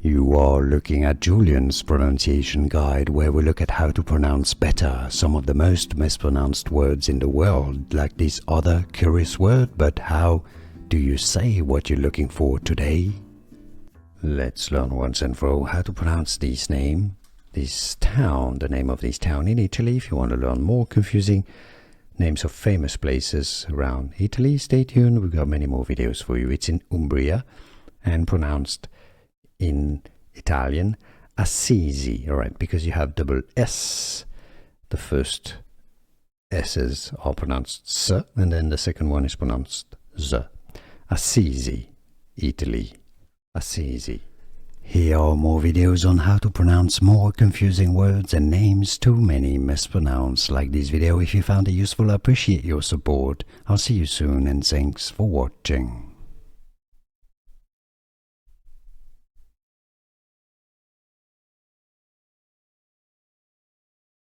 You are looking at Julian's pronunciation guide, where we look at how to pronounce better some of the most mispronounced words in the world, like this other curious word. But how do you say what you're looking for today? Let's learn once and for all how to pronounce this name, this town, the name of this town in Italy. If you want to learn more confusing names of famous places around Italy, stay tuned. We've got many more videos for you. It's in Umbria and pronounced in Italian Assisi, all right, because you have double S. The first S's are pronounced S, and then the second one is pronounced Z. Assisi, Italy, Assisi. Here are more videos on how to pronounce more confusing words and names too many mispronounced. Like this video if you found it useful. I appreciate your support. I'll see you soon, and thanks for watching.